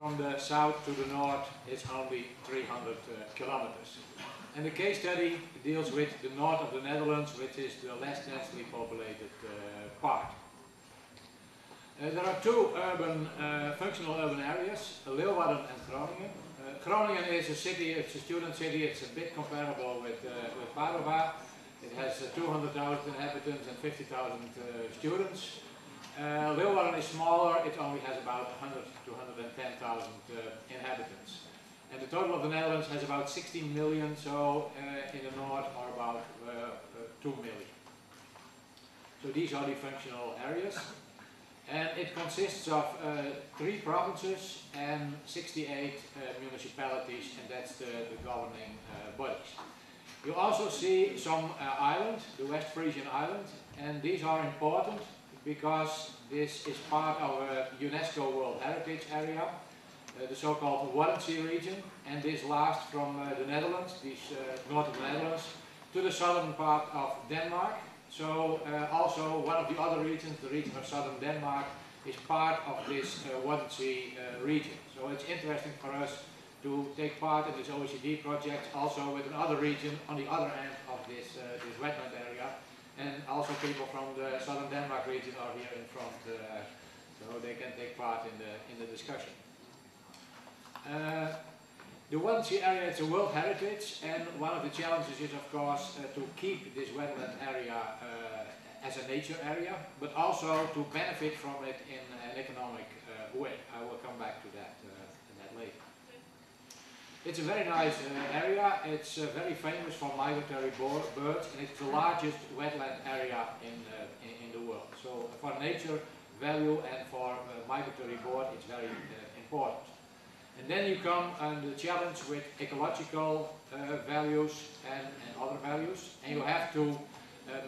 From the south to the north is only 300 kilometers. And the case study deals with the north of the Netherlands, which is the less densely populated part. There are two functional urban areas, Leeuwarden and Groningen. Groningen is a city, it's a student city, it's a bit comparable with Padova. It has 200,000 inhabitants and 50,000 students. Leeuwarden is smaller, it only has about 100 to 110,000 inhabitants. And the total of the Netherlands has about 16 million, so in the north are about 2 million. So these are the functional areas. And it consists of 3 provinces and 68 municipalities, and that's the governing bodies. You also see some island, the West Frisian Island, and these are important because this is part of a UNESCO World Heritage Area, the so-called Waddenzee region, and this lasts from the Netherlands, north of the Netherlands, to the southern part of Denmark. So also one of the other regions, the region of southern Denmark, is part of this Waddenzee region. So it's interesting for us to take part in this OECD project also with another region on the other end of this wetland area. And also people from the southern Denmark region are here in front, so they can take part in the discussion. The Waddenzee area is a World Heritage, and one of the challenges is of course to keep this wetland area as a nature area, but also to benefit from it in an economic way. I will come back to that later. It's a very nice area. It's very famous for migratory birds, and it's the largest wetland area in the world. So for nature value and for migratory bird, it's very important. And then you come on the challenge with ecological values and other values, and you have to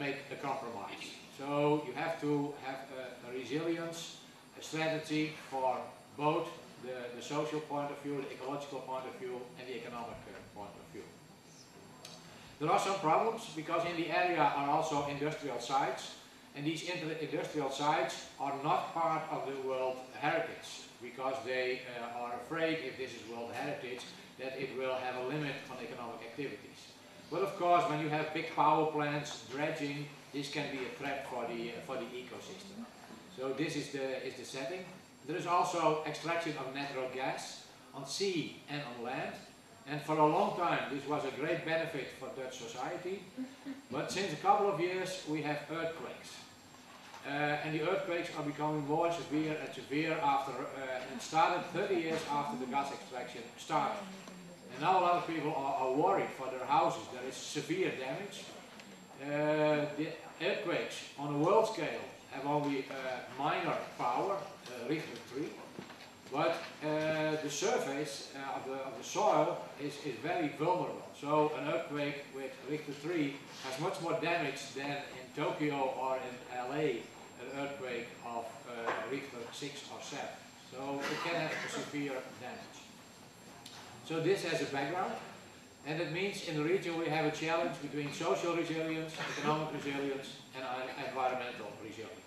make a compromise. So you have to have a resilience, a strategy for both the social point of view, the ecological point of view, and the economic point of view. There are some problems because in the area are also industrial sites, and these industrial sites are not part of the World Heritage because they are afraid, if this is World Heritage, that it will have a limit on economic activities. But of course, when you have big power plants, dredging, this can be a threat for the ecosystem. So this is the setting. There is also extraction of natural gas on sea and on land, and for a long time this was a great benefit for Dutch society, but since a couple of years we have earthquakes. And the earthquakes are becoming more severe and severe after, and started 30 years after the gas extraction started. And now a lot of people are worried for their houses. There is severe damage. The earthquakes on a world scale have only minor power, Richter 3, but the surface of the soil is very vulnerable. So an earthquake with Richter 3 has much more damage than in Tokyo or in LA, an earthquake of Richter 6 or 7. So it can have a severe damage. So this has a background, and it means in the region we have a challenge between social resilience, economic resilience, and environmental resilience.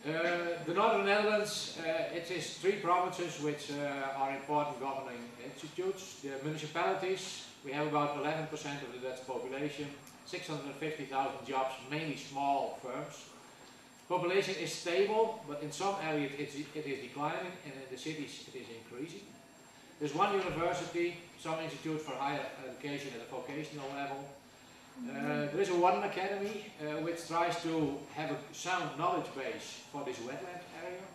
The Northern Netherlands, it is 3 provinces which are important governing institutes. The municipalities, we have about 11% of the Dutch population, 650,000 jobs, mainly small firms. Population is stable, but in some areas it is declining, and in the cities it is increasing. There's one university, some institute for higher education at a vocational level. There is a Wadden Academy which tries to have a sound knowledge base for this wetland area.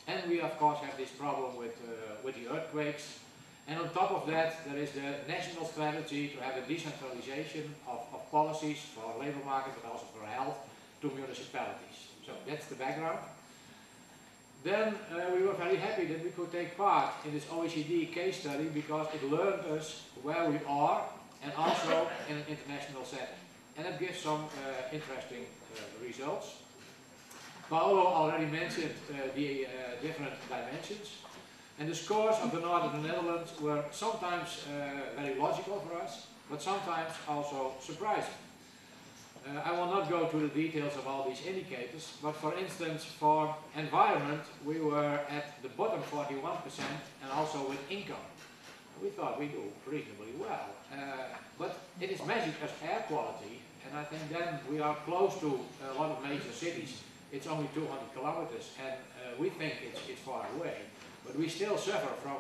And we of course have this problem with the earthquakes. And on top of that there is the national strategy to have a decentralization of policies for labour market but also for health to municipalities. So that's the background. Then we were very happy that we could take part in this OECD case study because it learned us where we are and also in an international setting. And it gives some interesting results. Paolo already mentioned the different dimensions. And the scores of the north of the Netherlands were sometimes very logical for us, but sometimes also surprising. I will not go to the details of all these indicators, but for instance, for environment, we were at the bottom 41% and also with income. We thought we do reasonably well, but it is measured as air quality, and I think then we are close to a lot of major cities. It's only 200 kilometers, and we think it's far away, but we still suffer from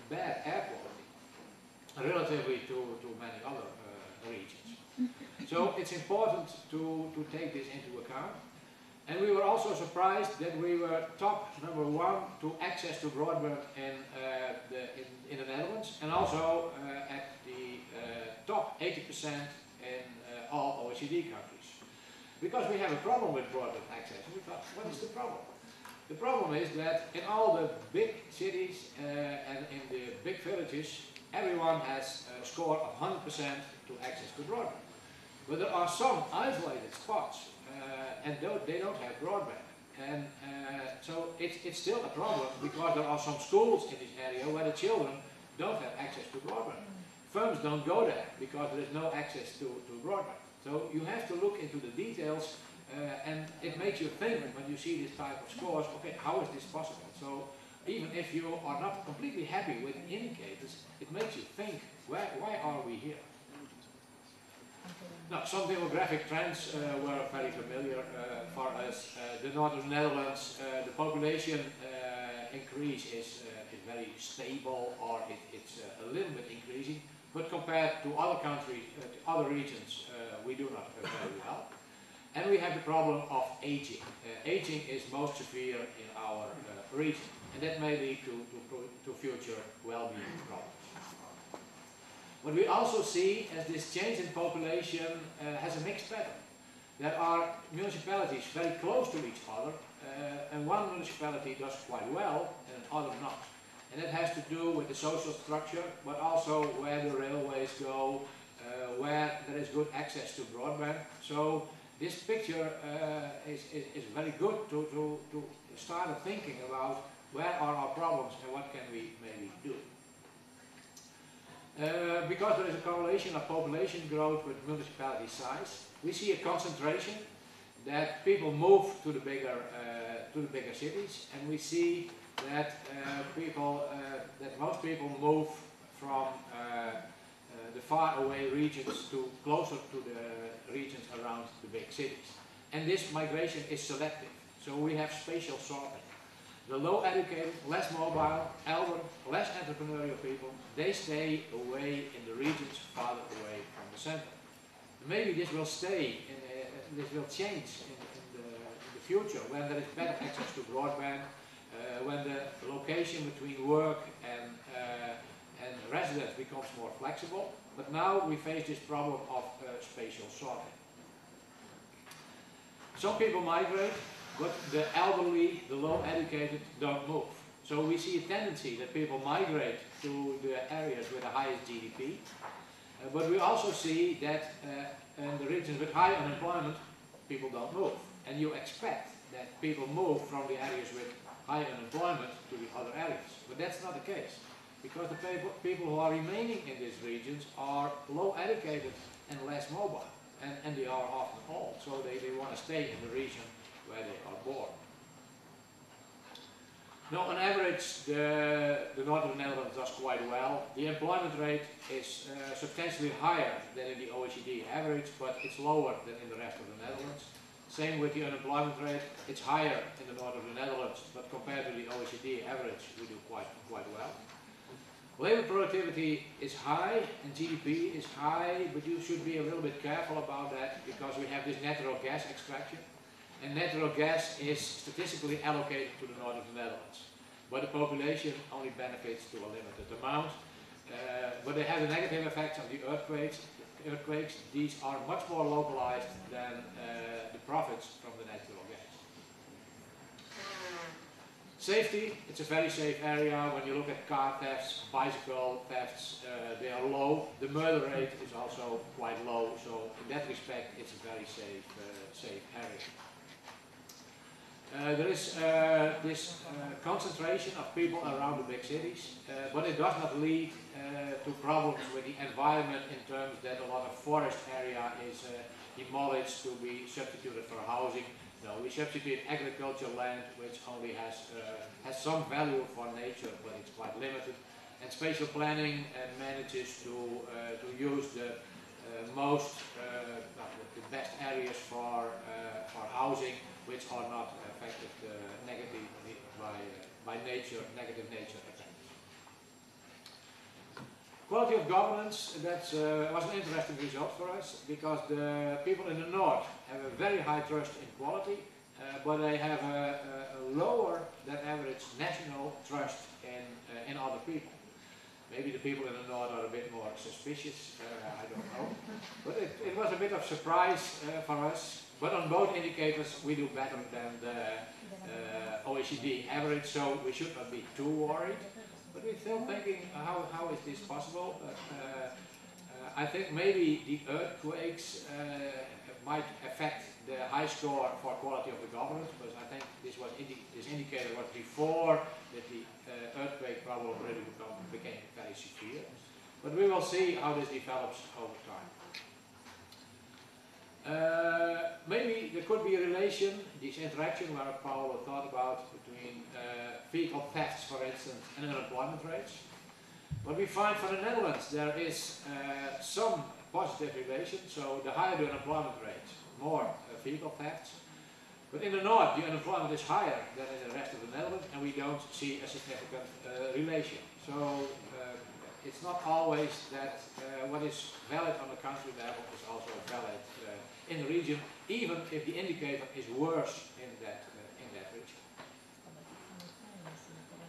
bad air quality, relatively to many other regions. So it's important to take this into account. And we were also surprised that we were top #1 to access to broadband in the Netherlands, and also at the top 80% in all OECD countries. Because we have a problem with broadband access, we thought, what is the problem? The problem is that in all the big cities and in the big villages, everyone has a score of 100% to access to broadband. But there are some isolated spots and they don't have broadband. And so it's still a problem because there are some schools in this area where the children don't have access to broadband. Firms don't go there because there is no access to broadband. So you have to look into the details and it makes you think when you see this type of scores, okay, how is this possible? So even if you are not completely happy with indicators, it makes you think, why are we here? Now, some demographic trends were very familiar for us. The Northern Netherlands, the population increase is very stable, or it's a little bit increasing, but compared to other countries, to other regions, we do not very well. And we have the problem of aging. Aging is most severe in our region, and that may lead to future well-being problems. What we also see as this change in population has a mixed pattern. There are municipalities very close to each other, and one municipality does quite well and another not. And that has to do with the social structure, but also where the railways go, where there is good access to broadband. So this picture is very good to start thinking about where are our problems and what can we maybe do. Because there is a correlation of population growth with municipality size, we see a concentration that people move to the bigger cities, and we see that most people move from the far away regions to closer to the regions around the big cities. And this migration is selective, so we have spatial sorting. The low educated, less mobile, elder, less entrepreneurial people, they stay away in the regions farther away from the center. Maybe this will stay, this will change in the future when there is better access to broadband, when the location between work and residence becomes more flexible. But now we face this problem of spatial sorting. Some people migrate, but the elderly, the low educated don't move. So we see a tendency that people migrate to the areas with the highest GDP. But we also see that in the regions with high unemployment, people don't move. And you expect that people move from the areas with high unemployment to the other areas. But that's not the case. Because the people who are remaining in these regions are low educated and less mobile. And they are often old. So they want to stay in the region where they are born. Now, on average, the Northern Netherlands does quite well. The employment rate is substantially higher than in the OECD average, but it's lower than in the rest of the Netherlands. Same with the unemployment rate. It's higher in the north of the Netherlands, but compared to the OECD average, we do quite well. Labor productivity is high and GDP is high, but you should be a little bit careful about that because we have this natural gas extraction. And natural gas is statistically allocated to the north of the Netherlands. But the population only benefits to a limited amount. But they have the negative effects of the earthquakes. These are much more localized than the profits from the natural gas. Safety, it's a very safe area. When you look at car thefts, bicycle thefts, they are low. The murder rate is also quite low. So in that respect, it's a very safe area. There is this concentration of people around the big cities, but it does not lead to problems with the environment in terms that a lot of forest area is demolished to be substituted for housing. No, we substitute agricultural land, which only has some value for nature, but it's quite limited. And spatial planning manages to use the the best areas for housing, which are not affected negatively by nature, negative nature effects. Quality of governance, that was an interesting result for us, because the people in the north have a very high trust in quality, but they have a lower than average national trust in other people. Maybe the people in the north are a bit more suspicious, I don't know. But it was a bit of surprise for us. But on both indicators we do better than the OECD average, so we should not be too worried. But we're still thinking, how is this possible? I think maybe the earthquakes might affect the high score for quality of the government, because I think this indicator was before that the earthquake problem really became very severe. But we will see how this develops over time. Maybe there could be a relation, this interaction where Paolo thought about, between vehicle thefts, for instance, and unemployment rates. But we find for the Netherlands there is some positive relation, so the higher the unemployment rate, more vehicle thefts. But in the north the unemployment is higher than in the rest of the Netherlands, and we don't see a significant relation. So it's not always that what is valid on the country level is also valid in the region, even if the indicator is worse in that region.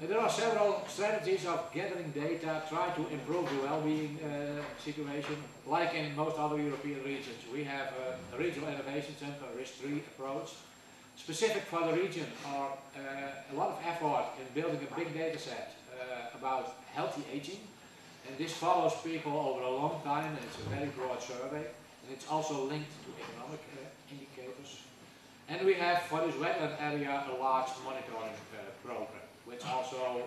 There are several strategies of gathering data, try to improve the well-being situation. Like in most other European regions, we have a regional innovation center, RISC-3 approach. Specific for the region are a lot of effort in building a big data set about healthy aging. And this follows people over a long time, and it's a very broad survey. And it's also linked to economic indicators. And we have, for this wetland area, a large monitoring program, which also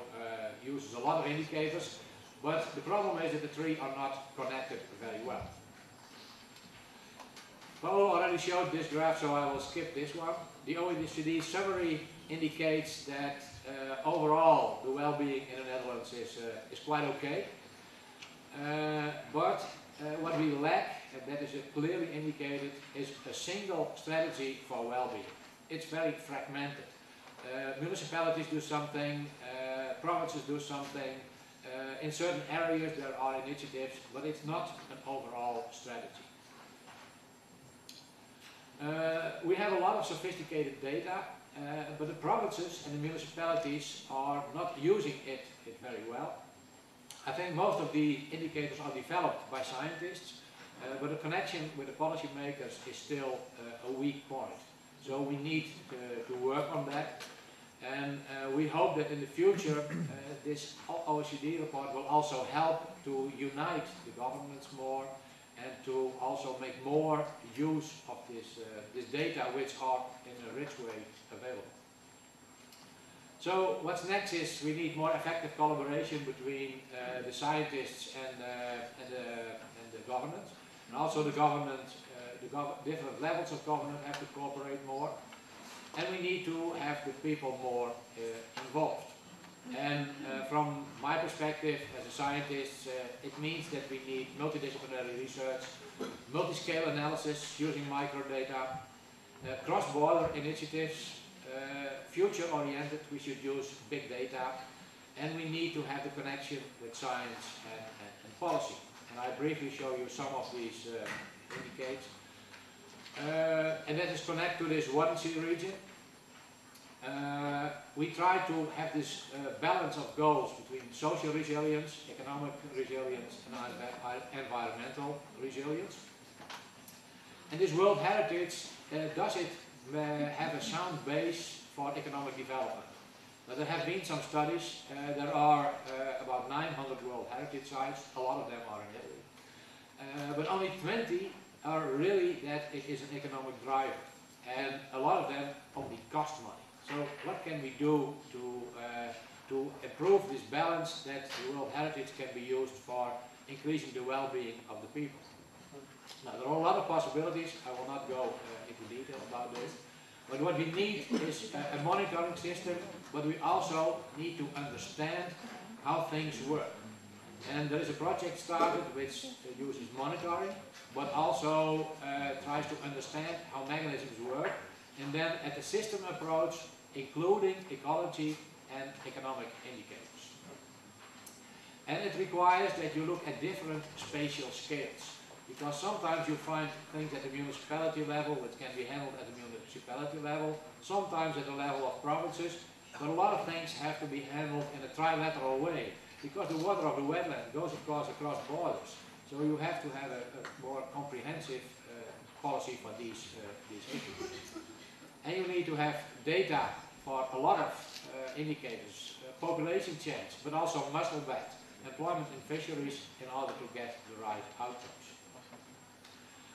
uses a lot of indicators. But the problem is that the three are not connected very well. Paolo already showed this graph, so I will skip this one. The OECD summary indicates that overall the well-being in the Netherlands is quite okay. But what we lack, and that is clearly indicated, is a single strategy for well-being. It's very fragmented. Municipalities do something, provinces do something, in certain areas there are initiatives, but it's not an overall strategy. We have a lot of sophisticated data, but the provinces and the municipalities are not using it very well. I think most of the indicators are developed by scientists, but the connection with the policymakers is still a weak point. So we need to work on that, and we hope that in the future this OECD report will also help to unite the governments more and to also make more use of this data, which are in a rich way available. So what's next is we need more effective collaboration between the scientists and the government, and also the government, different levels of government have to cooperate more, and we need to have the people more involved. And from my perspective as a scientist, it means that we need multidisciplinary research, multi-scale analysis using microdata, cross-border initiatives, future-oriented, we should use big data, and we need to have the connection with science and policy. And I briefly show you some of these indicators. And that is connected to this Wadden-Sea region. We try to have this balance of goals between social resilience, economic resilience, and environmental resilience. And this World Heritage, does it have a sound base for economic development? Now, there have been some studies. There are about 900 World Heritage sites. A lot of them are in Italy. But only 20 are really that it is an economic driver. And a lot of them only cost money. So what can we do to improve this balance that the World Heritage can be used for increasing the well-being of the people? Now, there are a lot of possibilities. I will not go into detail about this. But what we need is a monitoring system, but we also need to understand how things work. And there is a project started which uses monitoring, but also tries to understand how mechanisms work, and then at the system approach, including ecology and economic indicators. And it requires that you look at different spatial scales, because sometimes you find things at the municipality level which can be handled at the municipality level, sometimes at the level of provinces, but a lot of things have to be handled in a trilateral way, because the water of the wetland goes, of course, across borders. So you have to have a more comprehensive policy for these issues. And you need to have data for a lot of indicators, population change, but also mussel bed, employment in fisheries, in order to get the right outcomes.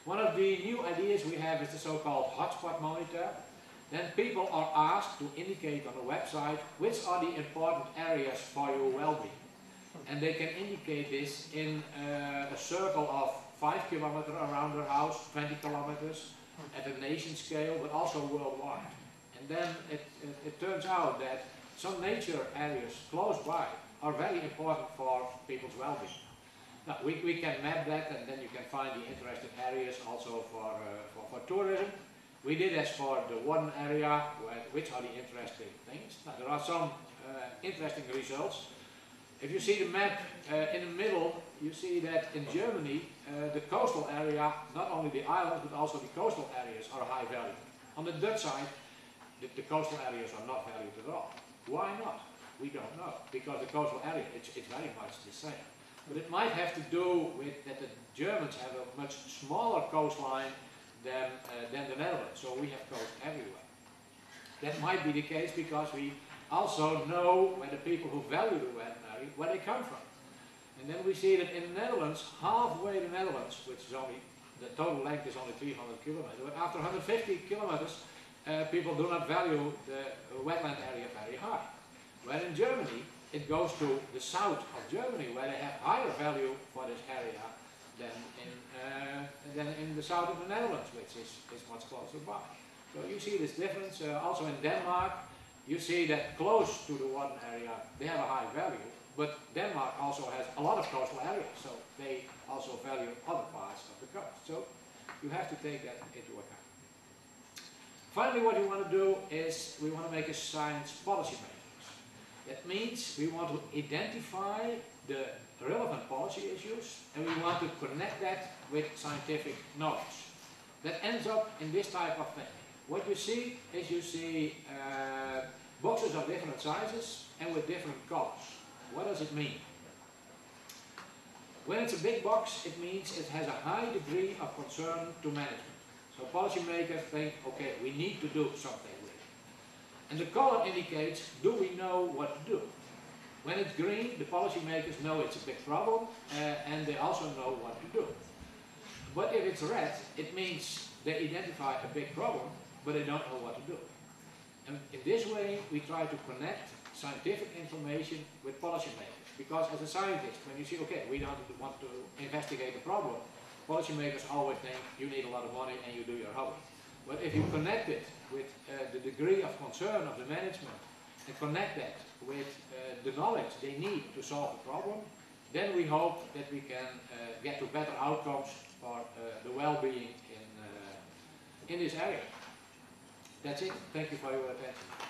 One of the new ideas we have is the so-called hotspot monitor. Then people are asked to indicate on the website which are the important areas for your well-being. And they can indicate this in a circle of 5 kilometers around their house, 20 kilometers at a nation scale, but also worldwide. And then it turns out that some nature areas close by are very important for people's well-being. Now, we can map that, and then you can find the interested areas also for tourism. We did as for the one area, which are the interesting things. Now, there are some interesting results. If you see the map in the middle, you see that in Germany, the coastal area, not only the islands, but also the coastal areas are high value. On the Dutch side, the coastal areas are not valued at all. Why not? We don't know, because the coastal area, it's very much the same. But it might have to do with that the Germans have a much smaller coastline than the Netherlands, so we have coast everywhere. That might be the case because we also know where the people who value the wetland, where they come from. And then we see that in the Netherlands, halfway the Netherlands, which is only, the total length is only 300 kilometers, but after 150 kilometers, people do not value the wetland area very high. Where in Germany, it goes to the south of Germany, where they have higher value for this area than in the south of the Netherlands, which is much closer by. So you see this difference. Also in Denmark, you see that close to the one area, they have a high value, but Denmark also has a lot of coastal areas, so they also value other parts of the coast. So you have to take that into account. Finally, what we want to do is we want to make a science policy matrix. That means we want to identify the relevant policy issues, and we want to connect that with scientific knowledge. That ends up in this type of thing. What you see is you see boxes of different sizes and with different colors. What does it mean? When it's a big box, it means it has a high degree of concern to management. So policymakers think, okay, we need to do something with it. And the color indicates, do we know what to do? When it's green, the policymakers know it's a big problem, and they also know what to do. But if it's red, it means they identify a big problem, but they don't know what to do. And in this way, we try to connect scientific information with policymakers. Because as a scientist, when you see, okay, we don't want to investigate the problem, policymakers always think you need a lot of money and you do your hobby. But if you connect it with the degree of concern of the management and connect that with the knowledge they need to solve the problem, then we hope that we can get to better outcomes for the well-being in this area. That's it. Thank you for your attention.